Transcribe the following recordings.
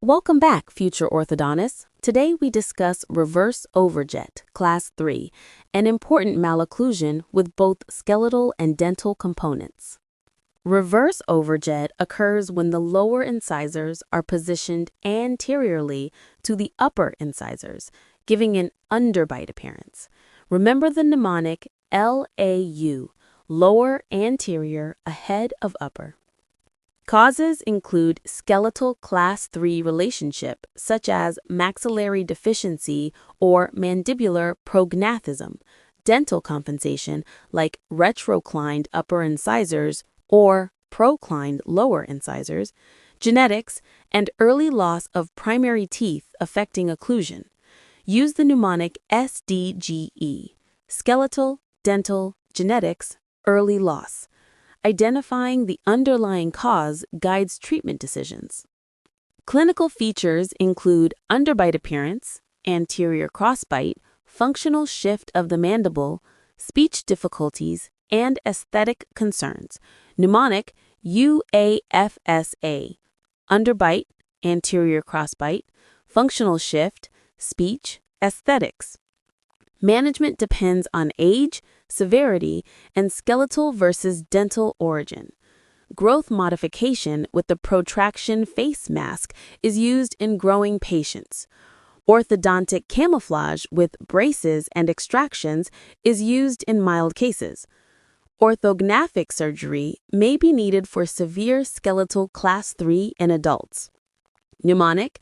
Welcome back, future orthodontists. Today we discuss reverse overjet, class 3, an important malocclusion with both skeletal and dental components. Reverse overjet occurs when the lower incisors are positioned anteriorly to the upper incisors, giving an underbite appearance. Remember the mnemonic LAU, lower anterior ahead of upper. Causes include skeletal class 3 relationship, such as maxillary deficiency or mandibular prognathism, dental compensation like retroclined upper incisors or proclined lower incisors, genetics, and early loss of primary teeth affecting occlusion. Use the mnemonic SDGE, skeletal, dental, genetics, early loss. Identifying the underlying cause guides treatment decisions. Clinical features include underbite appearance, anterior crossbite, functional shift of the mandible, speech difficulties, and aesthetic concerns. Mnemonic UAFSA, underbite, anterior crossbite, functional shift, speech, aesthetics. Management depends on age, severity, and skeletal versus dental origin. Growth modification with the Protraction Facemask is used in growing patients. Orthodontic Camouflage with braces and extractions is used in mild cases. Orthognathic Surgery may be needed for severe skeletal class 3 in adults. Mnemonic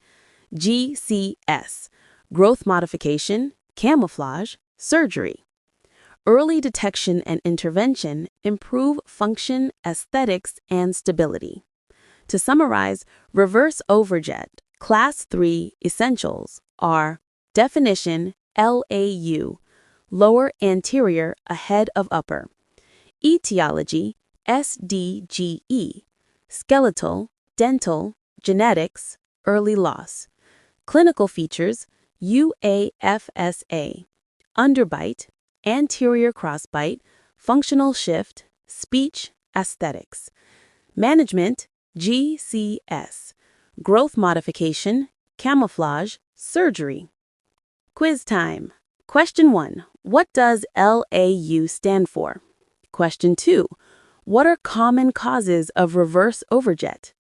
GCS, growth modification, camouflage, surgery. Early detection and intervention improve function, aesthetics, and stability. To summarize, reverse overjet, class 3 essentials are definition LAU, lower anterior ahead of upper. Etiology SDGE, skeletal, dental, genetics, early loss. Clinical features UAFSA, underbite, anterior crossbite, functional shift, speech, aesthetics. Management GCS, growth modification, camouflage, surgery. Quiz time. Question 1. What does LAU stand for? Question 2. What are common causes of reverse overjet?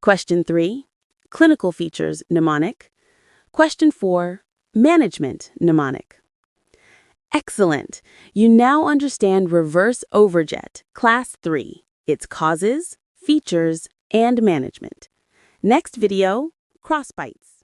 Question 3. Clinical features mnemonic. Question 4. Management mnemonic. Excellent! You now understand reverse overjet, class 3, its causes, features, and management. Next video, crossbites.